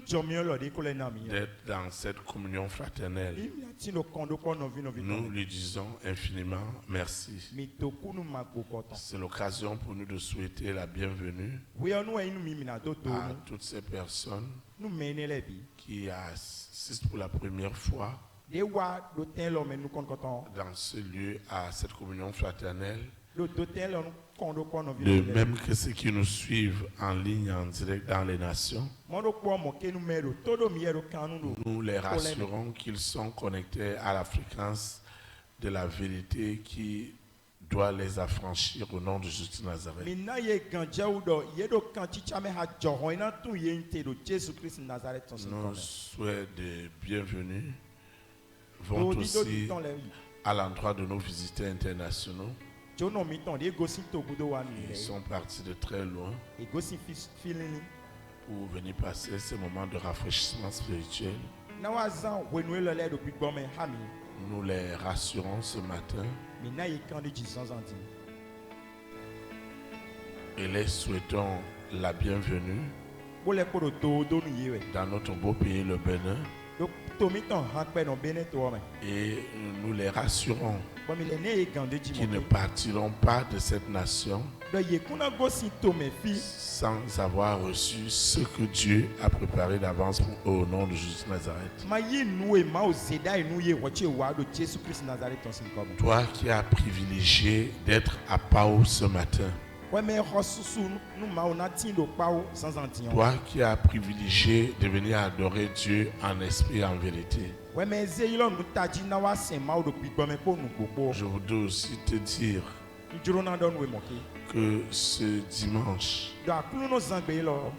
d'être dans cette communion fraternelle. Nous lui disons infiniment merci. C'est l'occasion pour nous de souhaiter la bienvenue à toutes ces personnes qui assistent pour la première fois dans ce lieu à cette communion fraternelle. De même que ceux qui nous suivent en ligne, en direct dans les nations, nous les rassurons qu'ils sont connectés à la fréquence de la vérité qui doit les affranchir au nom de Jésus de Nazareth. Nos souhaits de bienvenue vont aussi à l'endroit de nos visiteurs internationaux. Ils sont partis de très loin pour venir passer ces moments de rafraîchissement spirituel. Nous les rassurons ce matin et les souhaitons la bienvenue dans notre beau pays, le Bénin. Et nous les rassurons qu'ils ne partiront pas de cette nation sans avoir reçu ce que Dieu a préparé d'avance au nom de Jésus de Nazareth. Toi qui as privilégié d'être à Pau ce matin, toi qui as privilégié de venir adorer Dieu en esprit et en vérité, je voudrais aussi te dire que ce dimanche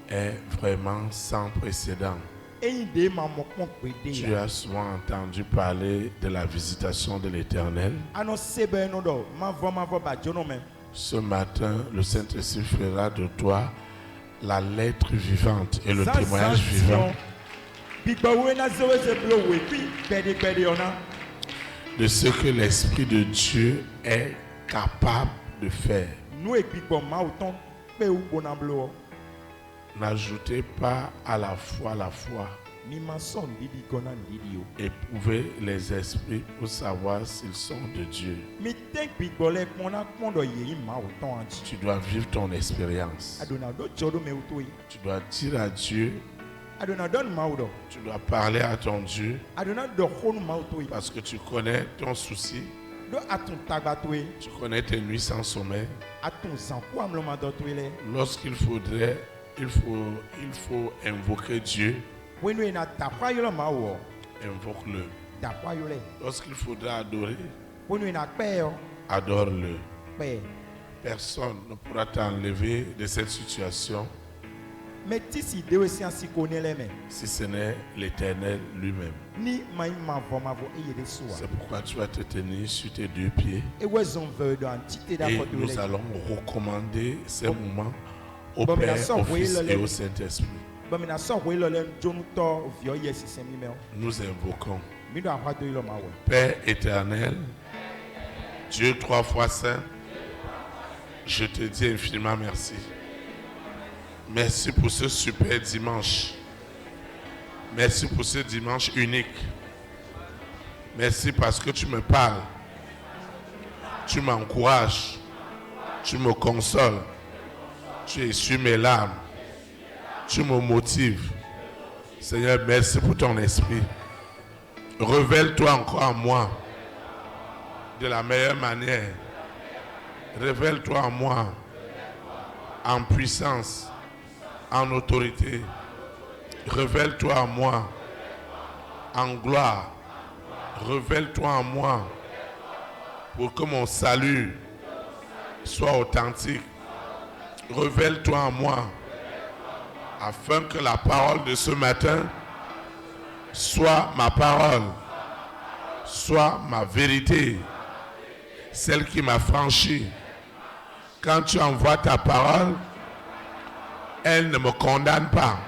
est vraiment sans précédent. Tu as souvent entendu parler de la visitation de l'Éternel. Ce matin, le Saint-Esprit fera de toi la lettre vivante et le témoignage vivant de ce que l'Esprit de Dieu est capable de faire. N'ajoutez pas à la foi la foi. Éprouvez les esprits pour savoir s'ils sont de Dieu. Tu dois vivre ton expérience. Tu dois dire à Dieu. Tu dois parler à ton Dieu. Parce que tu connais ton souci. Tu connais tes nuits sans sommeil. Lorsqu'il faudrait, il faut invoquer Dieu. Invoque-le. Lorsqu'il faudra adorer, adore-le. Personne ne pourra t'enlever de cette situation si ce n'est l'Éternel lui-même. C'est pourquoi tu vas te tenir sur tes deux pieds et nous allons recommander ces moments au Père, au Fils et au Saint-Esprit. Nous invoquons Père éternel, Dieu trois fois saint, je te dis infiniment merci. Merci pour ce super dimanche. Merci pour ce dimanche unique. Merci parce que tu me parles. Tu m'encourages. Tu me consoles. Tu essuies mes larmes. Tu me motives. Seigneur, merci pour ton esprit. Révèle-toi encore en moi de la meilleure manière. Révèle-toi en moi en puissance, en autorité. Révèle-toi en moi en gloire. Révèle-toi en moi pour que mon salut soit authentique. Révèle-toi en moi afin que la parole de ce matin soit ma parole, soit ma vérité, celle qui m'a franchi. Quand tu envoies ta parole, elle ne me condamne pas,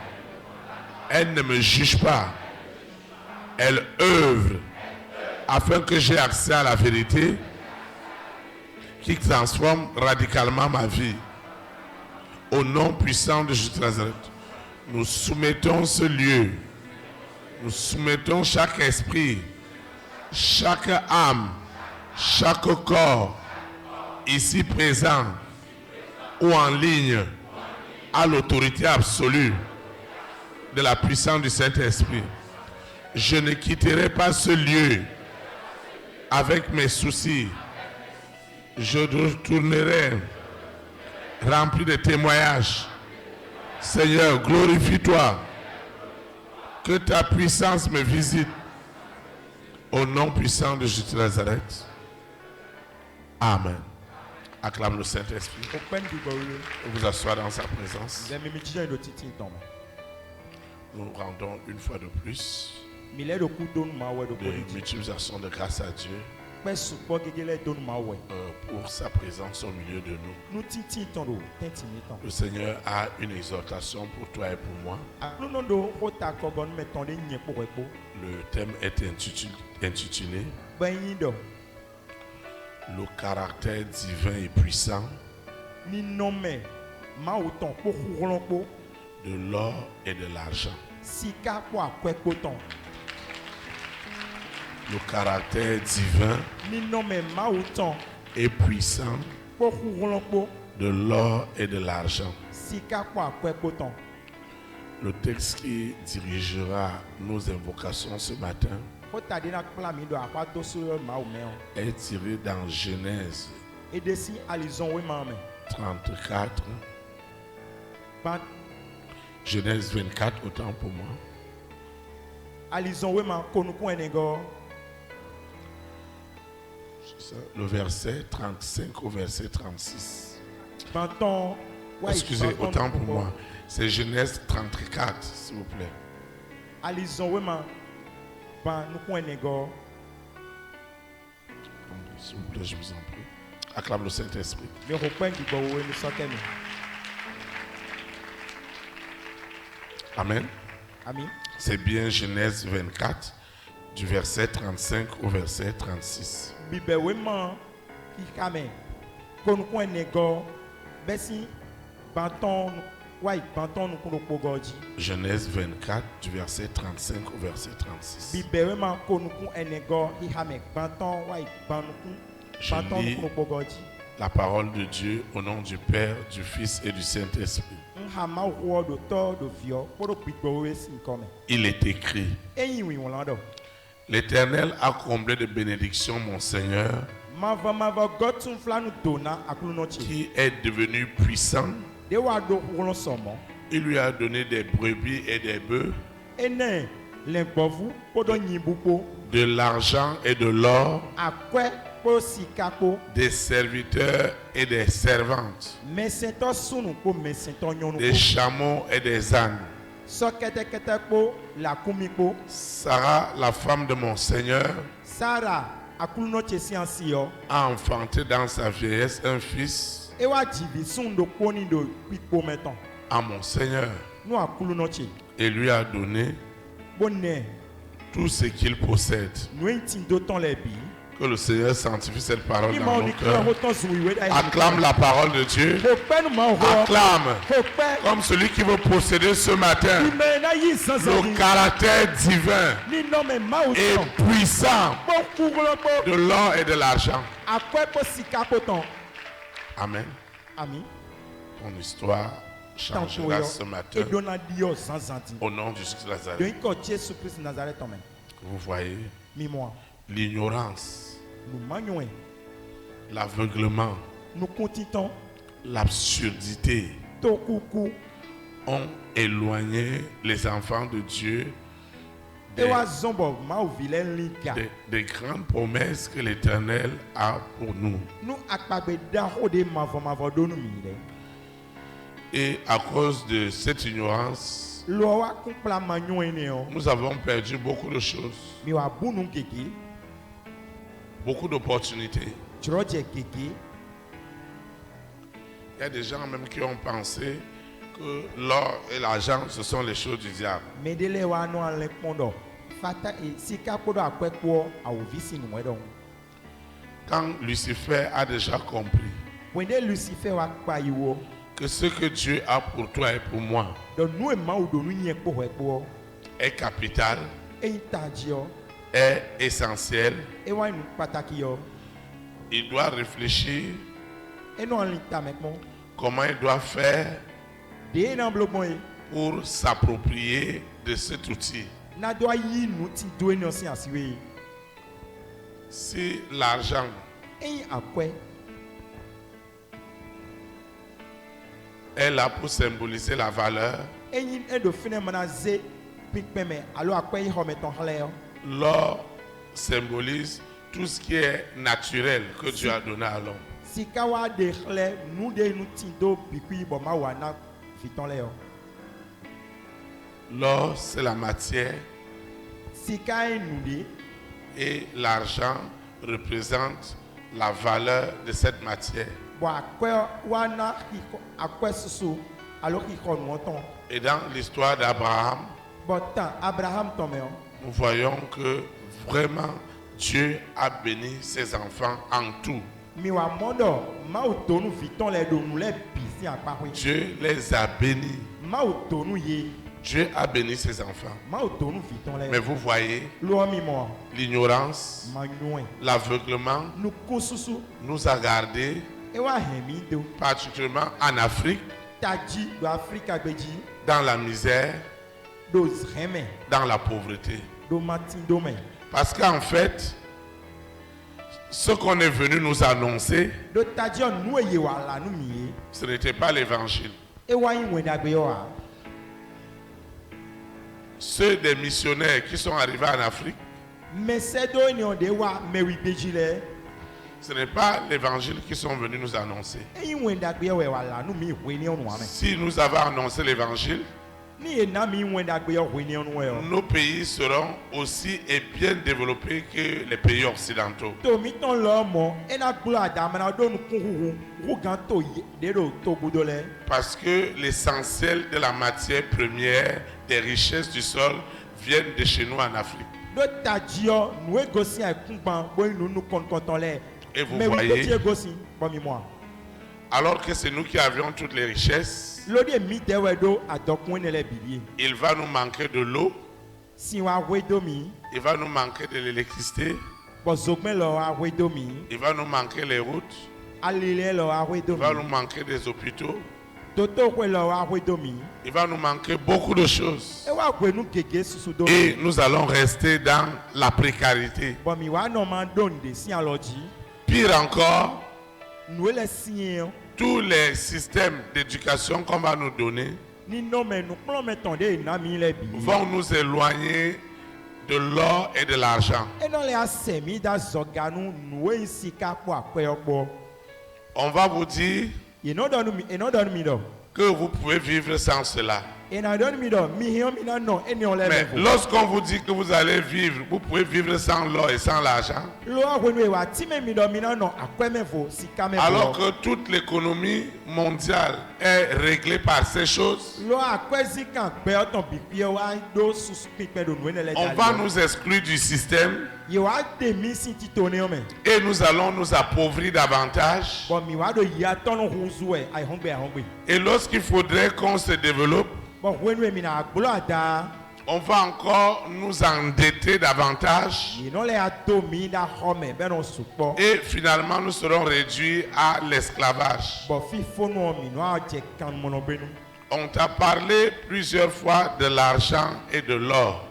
elle ne me juge pas, elle œuvre afin que j'ai accès à la vérité qui transforme radicalement ma vie. Au nom puissant de Jésus de Nazareth, Nous soumettons ce lieu. Nous soumettons chaque esprit, chaque âme, chaque corps ici présent ou en ligne à l'autorité absolue de la puissance du Saint-Esprit. Je ne quitterai pas ce lieu avec mes soucis. Je retournerai rempli de témoignages. Seigneur, glorifie-toi. Que ta puissance me visite. Au nom puissant de Jésus de Nazareth. Amen. Acclame le Saint-Esprit. Vous asseoir dans sa présence. Nous rendons une fois de plus de multiples actions de grâce à Dieu pour sa présence au milieu de nous. Le Seigneur a une exhortation pour toi et pour moi. Le thème est intitulé le caractère divin et puissant de l'or et de l'argent. Le caractère divin et puissant de l'or et de l'argent. Le texte qui dirigera nos invocations ce matin est tiré dans Genèse 34. Genèse 24, autant pour moi. Le verset 35 au verset 36. Excusez, autant pour moi. C'est Genèse 34, s'il vous plaît. S'il vous plaît, je vous en prie. Acclame le Saint-Esprit. Amen. C'est bien Genèse 24, du verset 35 au verset 36. Genèse 24, du verset 35 au verset 36. Je lis la parole de Dieu au nom du Père, du Fils et du Saint-Esprit. Il est écrit: L'Éternel a comblé de bénédictions mon Seigneur, qui est devenu puissant. Il lui a donné des brebis et des bœufs, de l'argent et de l'or, des serviteurs et des servantes, des chameaux et des ânes. Sarah, la femme de mon Seigneur, a enfanté dans sa vieillesse un fils à mon Seigneur et lui a donné tout ce qu'il possède. Que le Seigneur sanctifie cette parole dans nos cœurs. Acclame la parole de Dieu. Acclame comme celui qui veut posséder ce matin le caractère divin et puissant de l'or et de l'argent. Amen. Ton histoire changera ce matin au nom de Jésus de Nazareth. Vous voyez, l'ignorance, l'aveuglement, l'absurdité ont éloigné les enfants de Dieu des grandes promesses que l'Éternel a pour nous. Et à cause de cette ignorance, nous avons perdu beaucoup de choses, beaucoup d'opportunités. Il y a des gens même qui ont pensé que l'or et l'argent, ce sont les choses du diable. Quand Lucifer a déjà compris que ce que Dieu a pour toi et pour moi est capital, est essentiel. Il doit réfléchir comment il doit faire pour s'approprier de cet outil. Si l'argent est là pour symboliser la valeur, l'or symbolise tout ce qui est naturel que Dieu a donné à l'homme. L'or, c'est la matière et l'argent représente la valeur de cette matière. Et dans l'histoire d'Abraham, nous voyons que vraiment Dieu a béni ses enfants en tout. Dieu les a bénis. Dieu a béni ses enfants. Mais vous voyez, l'ignorance, l'aveuglement nous a gardés, particulièrement en Afrique, dans la misère, dans la pauvreté. Parce qu'en fait, ce qu'on est venu nous annoncer, ce n'était pas l'évangile. Ceux des missionnaires qui sont arrivés en Afrique, ce n'est pas l'évangile qu'ils sont venus nous annoncer. Si nous avons annoncé l'évangile, nos pays seront aussi et bien développés que les pays occidentaux. Parce que l'essentiel de la matière première, des richesses du sol, viennent de chez nous en Afrique. Et vous voyez, alors que c'est nous qui avions toutes les richesses, il va nous manquer de l'eau, il va nous manquer de l'électricité, il va nous manquer les routes, il va nous manquer des hôpitaux, il va nous manquer beaucoup de choses. Et nous allons rester dans la précarité. Pire encore, tous les systèmes d'éducation qu'on va nous donner vont nous éloigner de l'or et de l'argent. On va vous dire que vous pouvez vivre sans cela. Mais lorsqu'on vous dit que vous allez vivre, vous pouvez vivre sans l'or et sans l'argent, alors que toute l'économie mondiale est réglée par ces choses, on va nous exclure du système et nous allons nous appauvrir davantage. Et lorsqu'il faudrait qu'on se développe, on va encore nous endetter davantage et finalement nous serons réduits à l'esclavage. On t'a parlé plusieurs fois de l'argent et de l'or.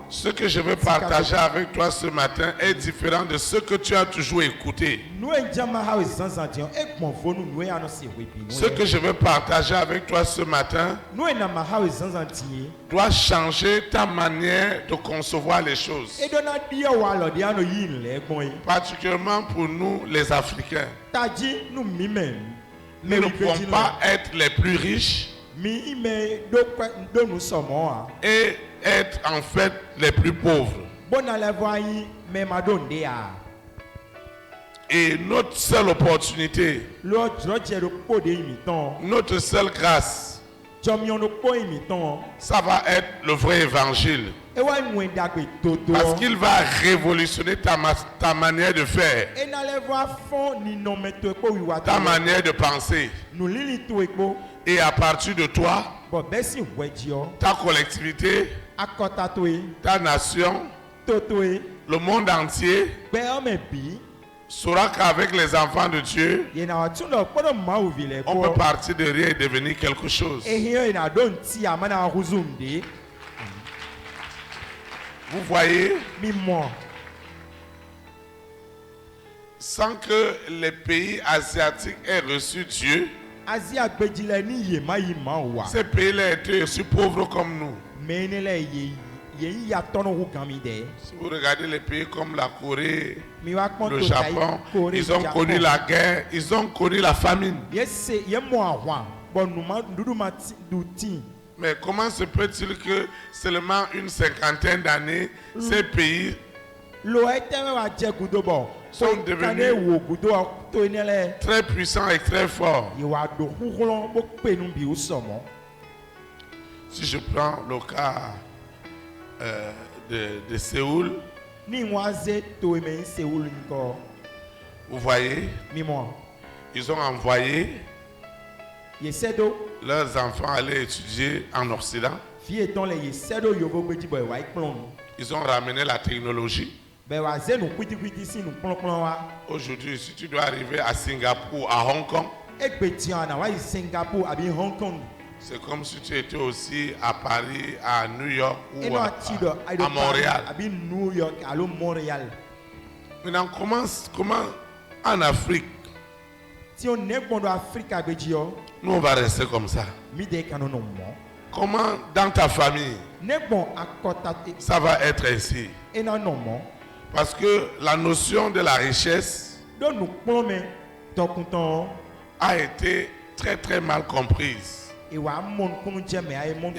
Ce que je veux partager avec toi ce matin est différent de ce que tu as toujours écouté. Ce que je veux partager avec toi ce matin doit changer ta manière de concevoir les choses. Particulièrement pour nous les Africains. Nous ne pouvons pas être les plus riches et être en fait les plus pauvres. Et notre seule opportunité, notre seule grâce, Ça va être le vrai évangile. Parce qu'il va révolutionner ta manière de faire, ta manière de penser. Et à partir de toi, ta collectivité, ta nation, le monde entier saura qu'avec les enfants de Dieu, on peut partir de rien et devenir quelque chose. Vous voyez, sans que les pays asiatiques aient reçu Dieu, ces pays-là étaient aussi pauvres comme nous. Si vous regardez les pays comme la Corée, le Japon, ils ont connu la guerre, ils ont connu la famine. Mais comment se peut-il que seulement une cinquantaine d'années, ces pays sont devenus très puissants et très forts? Si je prends le cas de Séoul, vous voyez, ils ont envoyé leurs enfants aller étudier en Occident. Ils ont ramené la technologie. Aujourd'hui, si tu dois arriver à Singapour, à Hong Kong, c'est comme si tu étais aussi à Paris, à New York ou à Montréal. Maintenant, comment en Afrique, nous on va rester comme ça? Comment dans ta famille, ça va être ainsi? Parce que la notion de la richesse a été très très mal comprise. Il y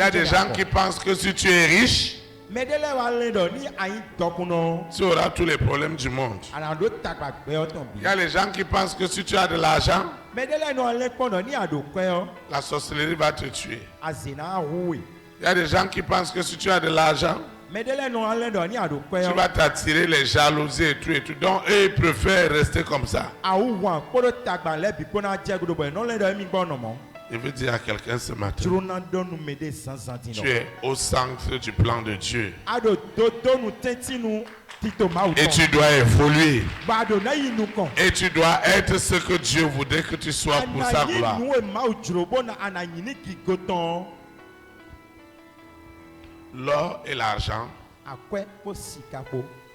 a des gens qui pensent que si tu es riche, tu auras tous les problèmes du monde. Il y a les gens qui pensent que si tu as de l'argent, la sorcellerie va te tuer. Il y a des gens qui pensent que si tu as de l'argent, tu vas t'attirer les jalousies et tout. Donc eux, ils préfèrent rester comme ça. Je veux dire à quelqu'un ce matin, tu es au centre du plan de Dieu. Et tu dois évoluer. Et tu dois être ce que Dieu voudrait que tu sois pour sa gloire. L'or et l'argent,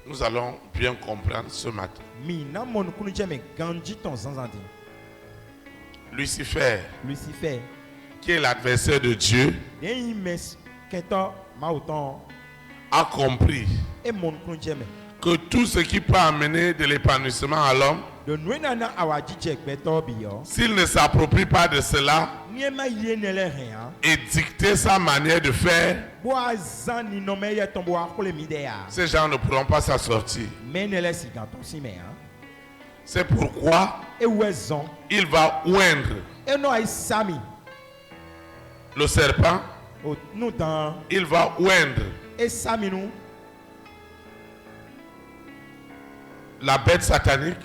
nous allons bien comprendre ce matin. Lucifer, qui est l'adversaire de Dieu, a compris que tout ce qui peut amener de l'épanouissement à l'homme, s'il ne s'approprie pas de cela et dicter sa manière de faire, ces gens ne pourront pas s'en sortir. C'est pourquoi il va oindre le serpent, il va oindre la bête satanique,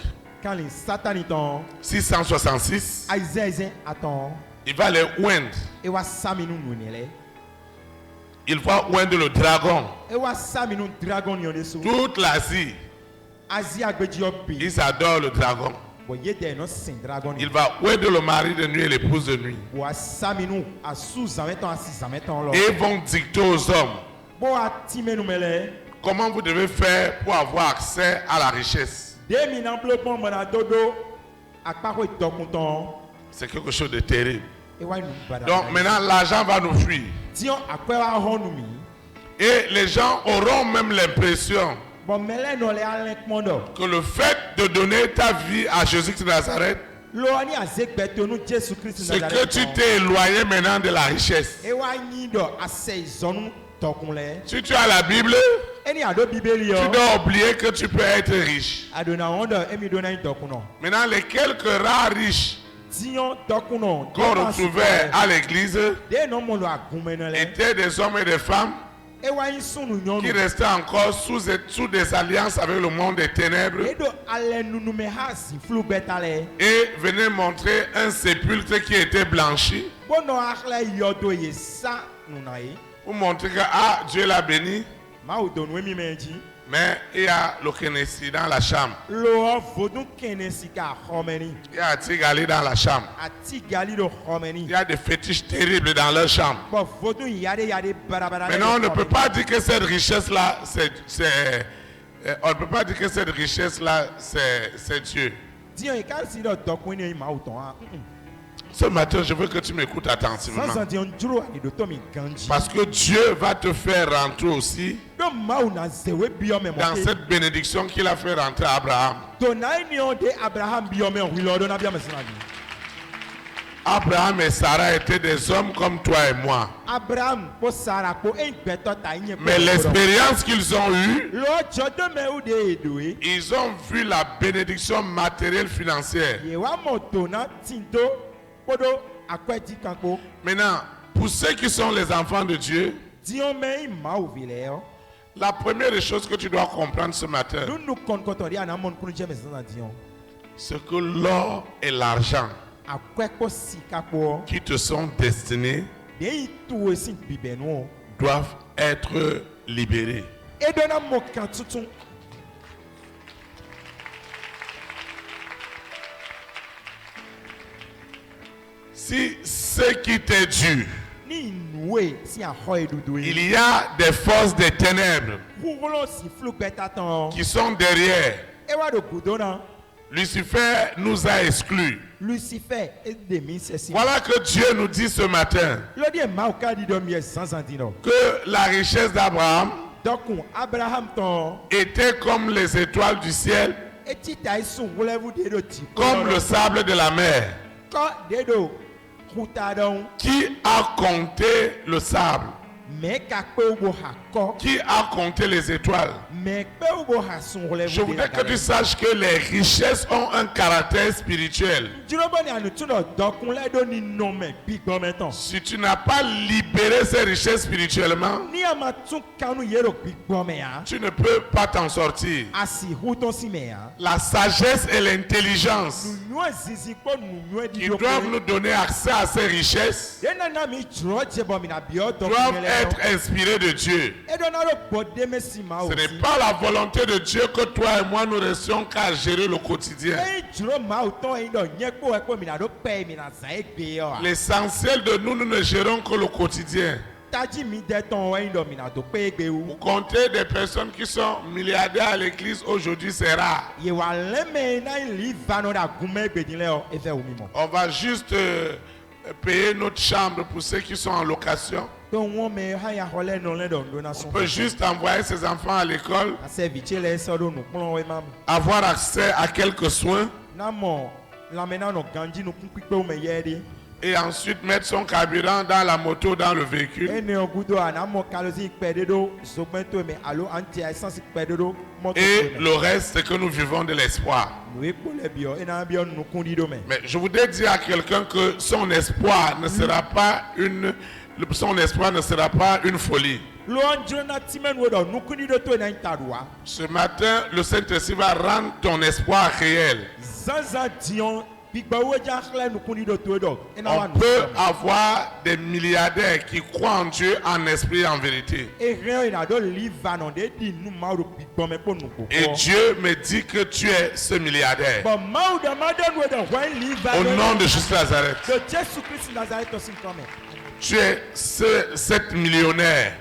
666, il va les oindre. Il va oindre le dragon. Toute l'Asie, ils adorent le dragon. Il va oindre le mari de nuit et l'épouse de nuit. Et ils vont dicter aux hommes comment vous devez faire pour avoir accès à la richesse. C'est quelque chose de terrible. Donc maintenant l'argent va nous fuir. Et les gens auront même l'impression que le fait de donner ta vie à Jésus de Nazareth, c'est que tu t'es éloigné maintenant de la richesse. Si tu as la Bible, tu dois oublier que tu peux être riche. Maintenant, les quelques rares riches qu'on retrouvait à l'église étaient des hommes et des femmes qui restaient encore sous des alliances avec le monde des ténèbres et venaient montrer un sépulcre qui était blanchi pour montrer que Dieu l'a béni, mais il y a le Kénessi dans la chambre. Il y a Tigali dans la chambre. Il y a des fétiches terribles dans leur chambre. Maintenant, on ne peut pas dire que cette richesse-là, on ne peut pas dire que cette richesse-là, c'est Dieu. Ce matin, je veux que tu m'écoutes attentivement. Parce que Dieu va te faire rentrer aussi dans cette bénédiction qu'il a fait rentrer à Abraham. Abraham et Sarah étaient des hommes comme toi et moi. Mais l'expérience qu'ils ont eue, ils ont vu la bénédiction matérielle financière. Maintenant, pour ceux qui sont les enfants de Dieu, la première chose que tu dois comprendre ce matin, c'est que l'or et l'argent qui te sont destinés doivent être libérés. Si ce qui t'est dû, il y a des forces des ténèbres qui sont derrière. Lucifer nous a exclus. Voilà que Dieu nous dit ce matin que la richesse d'Abraham était comme les étoiles du ciel, comme le sable de la mer. Qui a compté le sable? Qui a compté les étoiles? Je voudrais que tu saches que les richesses ont un caractère spirituel. Si tu n'as pas libéré ces richesses spirituellement, tu ne peux pas t'en sortir. La sagesse et l'intelligence qui doivent nous donner accès à ces richesses doivent être inspirés de Dieu. Ce n'est pas la volonté de Dieu que toi et moi nous restions qu'à gérer le quotidien. L'essentiel de nous, nous ne gérons que le quotidien. Vous comptez des personnes qui sont milliardaires à l'église aujourd'hui, c'est rare. On va juste payer notre chambre pour ceux qui sont en location. On peut juste envoyer ses enfants à l'école, avoir accès à quelques soins et ensuite mettre son carburant dans la moto, dans le véhicule. Et le reste, c'est que nous vivons de l'espoir. Mais je voudrais dire à quelqu'un que son espoir ne sera pas une folie. Ce matin, le Saint-Esprit va rendre ton espoir réel. On peut avoir des milliardaires qui croient en Dieu en esprit et en vérité. Et Dieu me dit que tu es ce milliardaire. Au nom de Jésus Nazareth. Tu es cet millionnaire.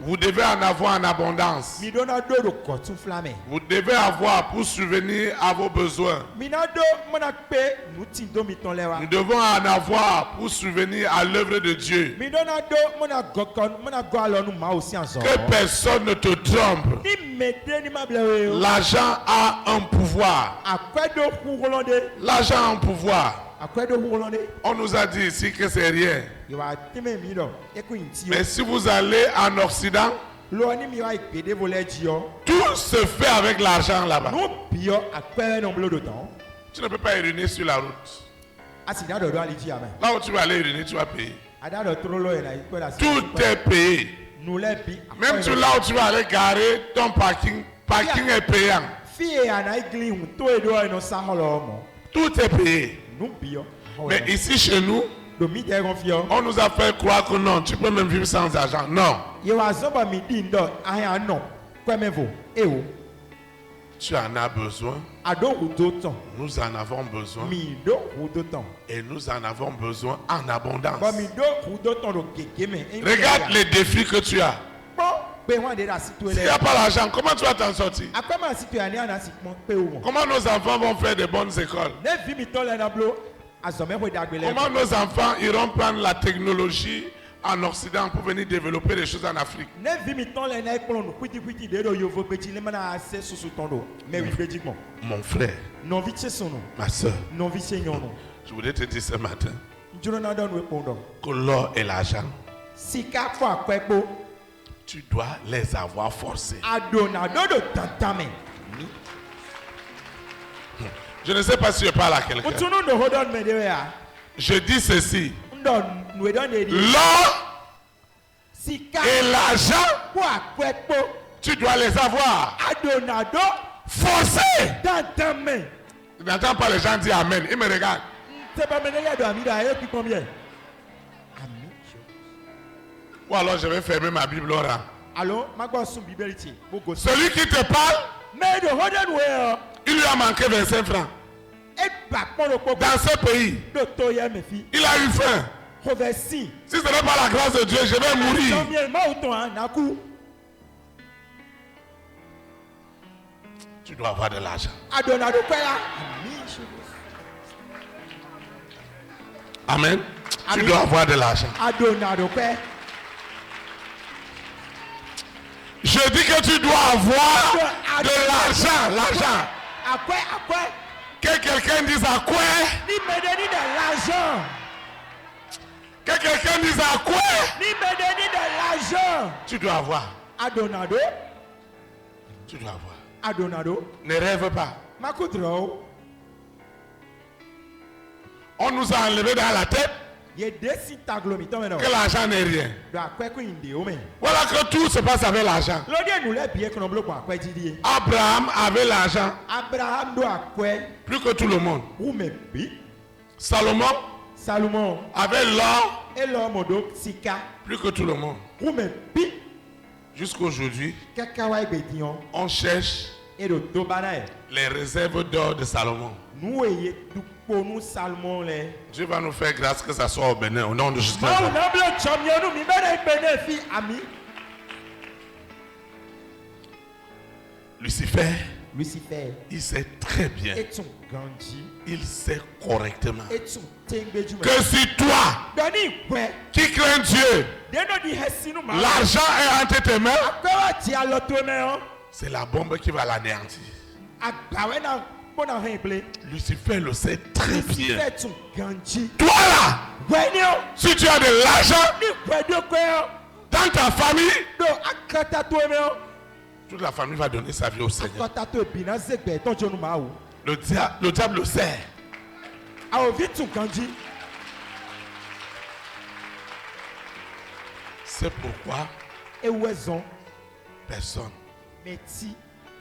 Vous devez en avoir en abondance. Vous devez avoir pour subvenir à vos besoins. Nous devons en avoir pour subvenir à l'œuvre de Dieu. Que personne ne te trompe. L'argent a un pouvoir. L'argent a un pouvoir. On nous a dit ici que c'est rien. Mais si vous allez en Occident, tout se fait avec l'argent là-bas. Tu ne peux pas uriner sur la route. Là où tu vas aller uriner, tu vas payer. Tout est payé. Même là où tu vas aller garer, ton parking est payant. Tout est payé. Mais ici chez nous, on nous a fait croire que non, tu peux même vivre sans argent. Non. Tu en as besoin. Nous en avons besoin. Et nous en avons besoin en abondance. Regarde les défis que tu as. S'il n'y a pas l'argent, comment tu vas t'en sortir? Comment nos enfants vont faire de bonnes écoles? Comment nos enfants iront prendre la technologie en Occident pour venir développer des choses en Afrique? Mon frère, ma soeur, je voulais te dire ce matin que l'or et l'argent, tu dois les avoir forcés. Je ne sais pas si je parle à quelqu'un. Je dis ceci. L'or et l'argent, tu dois les avoir forcés. Tu n'entends pas les gens dire Amen. Ils me regardent. Ou alors je vais fermer ma Bible. Celui qui te parle, il lui a manqué 25 francs. Dans ce pays, il a eu faim. Si ce n'est pas la grâce de Dieu, je vais mourir. Tu dois avoir de l'argent. Amen. Tu dois avoir de l'argent. Je dis que tu dois avoir de l'argent. L'argent. Que quelqu'un dise à quoi? Que quelqu'un dise à quoi? Tu dois avoir. Tu dois avoir. Ne rêve pas. On nous a enlevé dans la tête que l'argent n'est rien. Voilà que tout se passe avec l'argent. Abraham avait l'argent plus que tout le monde. Salomon avait l'or plus que tout le monde. Jusqu'aujourd'hui, on cherche les réserves d'or de Salomon. Dieu va nous faire grâce que ça soit au Bénin, au nom de Jésus. Lucifer, il sait très bien, il sait correctement que si toi qui crains Dieu, l'argent est entre tes mains, c'est la bombe qui va l'anéantir. Lucifer le sait très bien. Toi là, si tu as de l'argent dans ta famille, toute la famille va donner sa vie au Seigneur. Le diable le sait. C'est pourquoi personne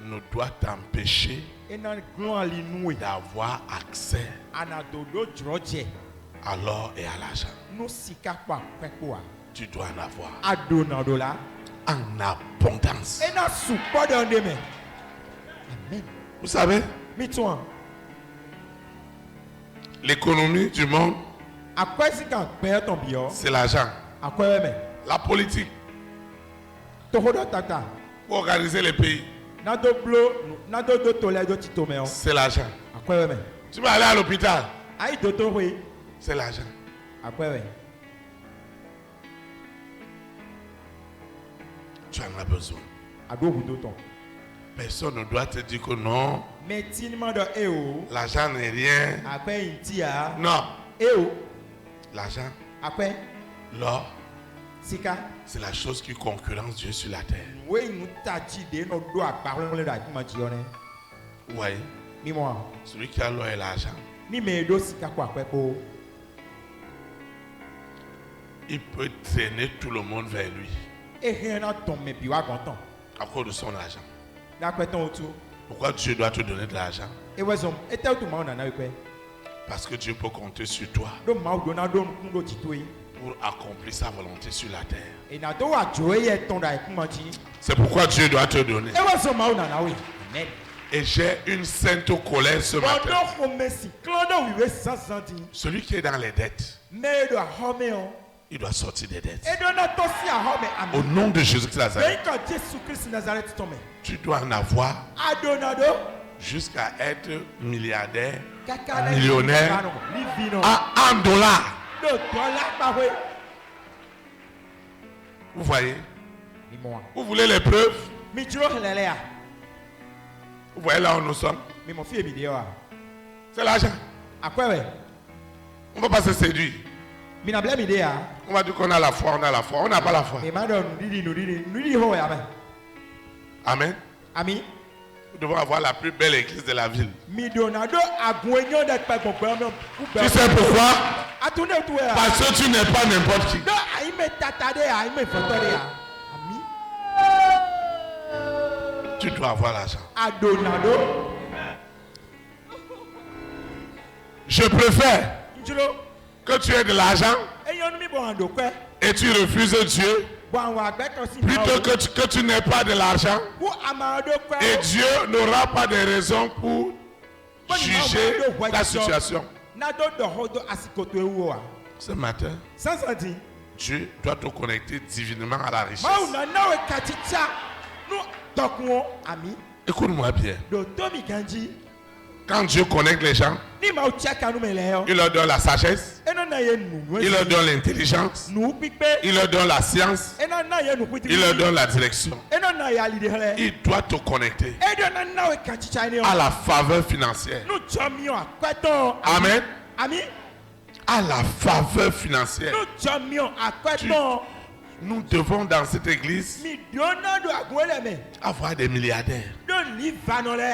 ne doit t'empêcher d'avoir accès à l'or et à l'argent. Tu dois en avoir en abondance. Vous savez, l'économie du monde, c'est l'argent. La politique, pour organiser les pays, c'est l'argent. Tu vas aller à l'hôpital, c'est l'argent. Tu en as besoin. Personne ne doit te dire que non, l'argent n'est rien. Non. L'argent, l'or, c'est la chose qui concurrence Dieu sur la terre. Oui. Celui qui a l'or et l'argent. Il peut traîner tout le monde vers lui. À cause de son argent. Pourquoi Dieu doit te donner de l'argent? Parce que Dieu peut compter sur toi pour accomplir sa volonté sur la terre. C'est pourquoi Dieu doit te donner. Et j'ai une sainte colère ce matin. Celui qui est dans les dettes, il doit sortir des dettes. Au nom de Jésus-Christ Nazareth, tu dois en avoir jusqu'à être milliardaire, millionnaire, en dollars. Vous voyez? Vous voulez les preuves? Vous voyez là où nous sommes? C'est l'argent. On ne va pas se séduire. On va dire qu'on a la foi, on a la foi. On n'a pas la foi. Amen. Nous devons avoir la plus belle église de la ville. Tu sais pourquoi? Parce que tu n'es pas n'importe qui. Tu dois avoir l'argent. Je préfère que tu aies de l'argent et tu refuses Dieu plutôt que tu n'aies pas de l'argent et Dieu n'aura pas de raison pour juger ta situation. Ce matin, Dieu doit te connecter divinement à la richesse. Écoute-moi bien. Quand Dieu connecte les gens, il leur donne la sagesse, il leur donne l'intelligence, il leur donne la science, il leur donne la direction. Il doit te connecter à la faveur financière. Amen. À la faveur financière. Nous devons dans cette église avoir des milliardaires,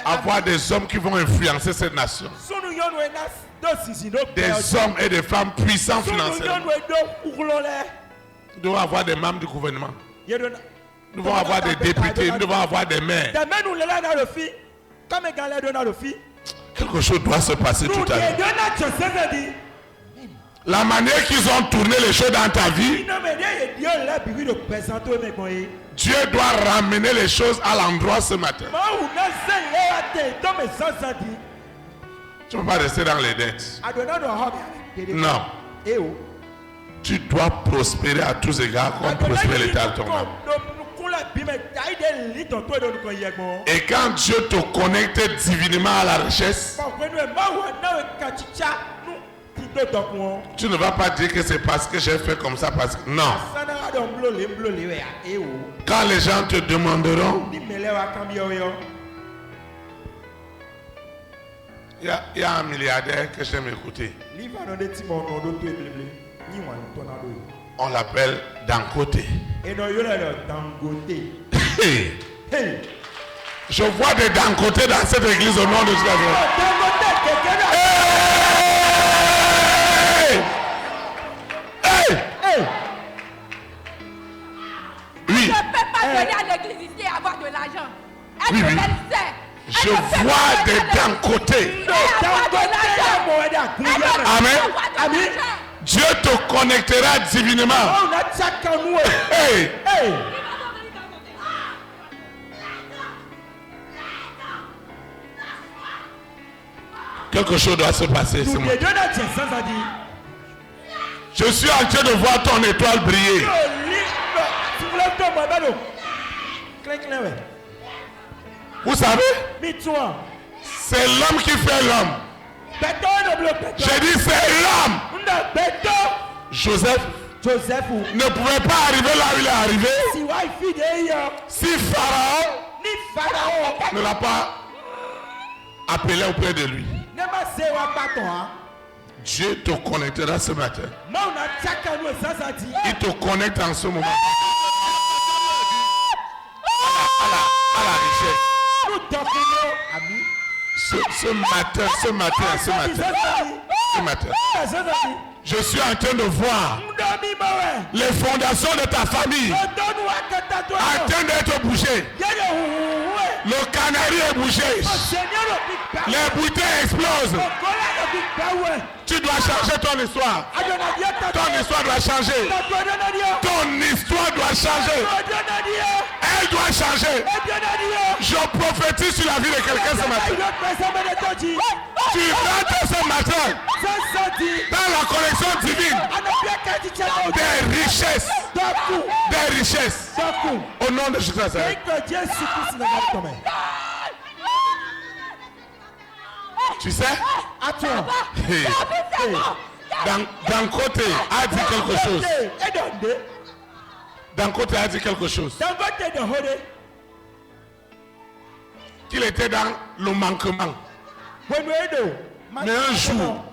avoir des hommes qui vont influencer cette nation, des hommes et des femmes puissants financièrement. Nous devons avoir des membres du gouvernement, nous devons avoir des députés, nous devons avoir des maires. Quelque chose doit se passer tout à l'heure. La manière qu'ils ont tourné les choses dans ta vie, Dieu doit ramener les choses à l'endroit ce matin. Tu ne peux pas rester dans les dettes. Non. Tu dois prospérer à tous égards comme prospère l'état de ton âme. Et quand Dieu te connecte divinement à la richesse, tu ne vas pas dire que c'est parce que j'ai fait comme ça, parce que non. Quand les gens te demanderont, il y a un milliardaire que j'aime écouter. On l'appelle Dangote. Je vois des Dangote dans cette église au nom de Jésus. Oui. Je ne peux pas venir à l'église ici et avoir de l'argent. Oui, oui. Je vois des Dangote. Amen. Amen. Dieu te connectera divinement. Hey. Quelque chose doit se passer ce matin. Je suis en train de voir ton étoile briller. Vous savez, c'est l'homme qui fait l'homme. J'ai dit c'est l'homme. Joseph ne pouvait pas arriver là où il est arrivé si Pharaon ne l'a pas appelé auprès de lui. Dieu te connectera ce matin. Il te connecte en ce moment à la richesse. Ce matin, je suis en train de voir les fondations de ta famille en train d'être bougées. Le canari est bougé. Les bouteilles explosent. Tu dois changer ton histoire. Ton histoire doit changer. Ton histoire doit changer. Elle doit changer. Je prophétise sur la vie de quelqu'un ce matin. Tu rentres ce matin dans la connexion divine des richesses. Des richesses. Au nom de Jésus. Tu sais, d'un côté, a dit quelque chose. D'un côté, a dit quelque chose. Qu'il était dans le manquement. Mais un jour,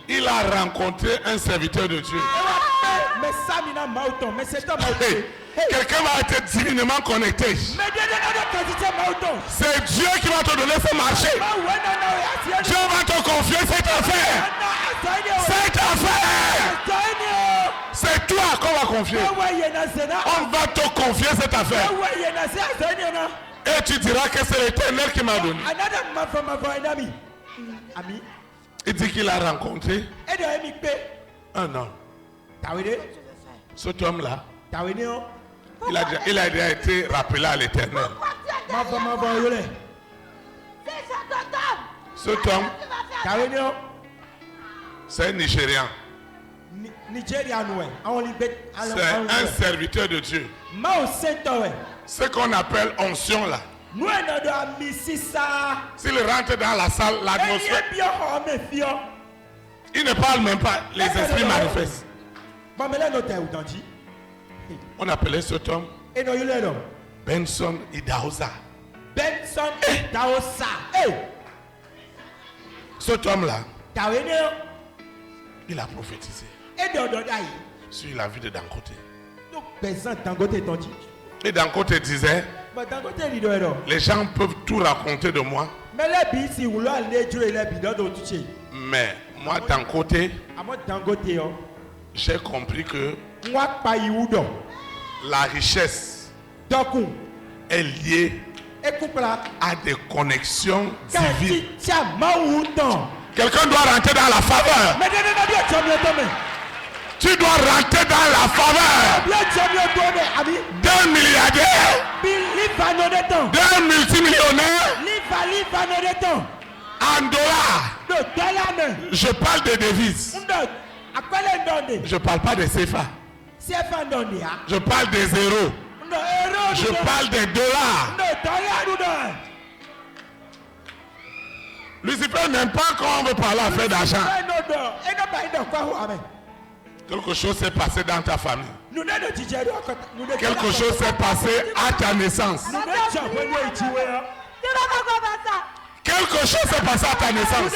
il a rencontré un serviteur de Dieu. Quelqu'un va être divinement connecté. C'est Dieu qui va te donner ce marché. Dieu va te confier cette affaire. Cette affaire. C'est toi qu'on va confier. On va te confier cette affaire. Et tu diras que c'est l'Éternel qui m'a donné. Il dit qu'il a rencontré un homme. Cet homme-là, il a déjà été rappelé à l'Éternel. Cet homme, c'est un Nigérian. C'est un serviteur de Dieu. Ce qu'on appelle onction là. S'il rentre dans la salle, l'atmosphère, il ne parle même pas, les esprits manifestent. On appelait cet homme Benson Idahosa. Cet homme-là, il a prophétisé sur la vie de Dangote. Et Dangote disait, les gens peuvent tout raconter de moi. Mais moi, Dangote, j'ai compris que la richesse est liée à des connexions divines. Quelqu'un doit rentrer dans la faveur. Tu dois rentrer dans la faveur d'un milliardaire, d'un multimillionnaire en dollars. Je parle de devises. Je ne parle pas de CFA. Je parle des euros. Je parle des dollars. Lucifer n'aime pas quand on veut parler à faire d'argent. Quelque chose s'est passé dans ta famille. Quelque chose s'est passé à ta naissance. Quelque chose s'est passé à ta naissance.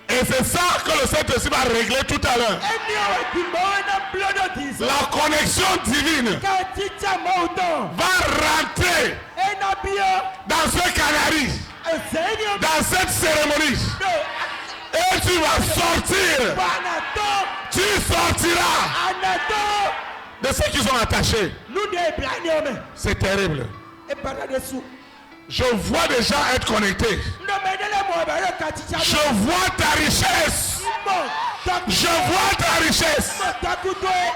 Et c'est ça que le Saint-Esprit va régler tout à l'heure. La connexion divine va rentrer dans ce canari, dans cette cérémonie. Et tu vas sortir. Tu sortiras de ceux qui sont attachés. C'est terrible. Je vois des gens être connectés. Je vois ta richesse. Je vois ta richesse.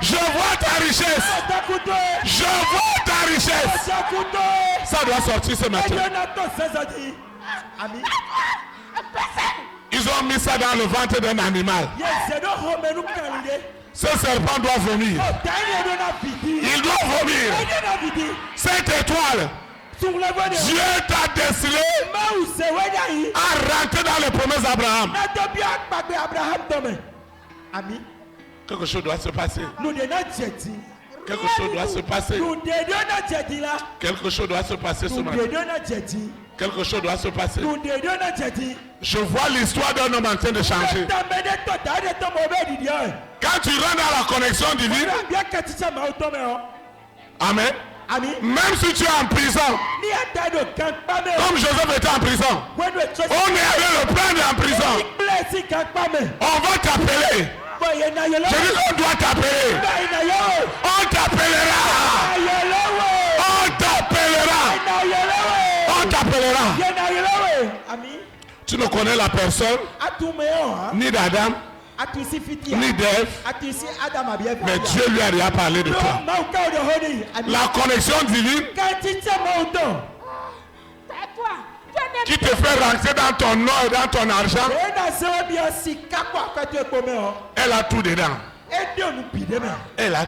Je vois ta richesse. Je vois ta richesse. Ça doit sortir ce matin. Ils ont mis ça dans le ventre d'un animal. Ce serpent doit vomir. Il doit vomir. Cette étoile, Dieu t'a décelé à rentrer dans les promesses d'Abraham. Quelque chose doit se passer. Quelque chose doit se passer. Quelque chose doit se passer ce matin. Quelque chose doit se passer. Je vois l'histoire d'un homme en train de changer. Quand tu rentres dans la connexion divine, amen. Ami. Même si tu es en prison, Ni ata do kan pa me. comme Joseph était en prison, When we trust. on est allé le prendre en prison. Blessing kan pa me. On va t'appeler. Boye na yelo. Je dis qu'on doit t'appeler. Boye na yo. On t'appellera. Ayelo we. On t'appellera. Na yelo we. On t'appellera. Ye na yelo we. Ami. Tu ne connais la personne, Atume yo ha. ni d'Adam, Atu si fiti. ni d'Ève, Atu si Adam abia. mais Dieu lui a déjà parlé de toi. Ma ka de honi. Ami. La connexion divine Quand tu te montes. Tais-toi. Dieu n'aime qui te fait rentrer dans ton or et dans ton argent, Et na se bien si ka kwa ka tu e pome ho. elle a tout dedans. Et Dieu nous pide me. Elle a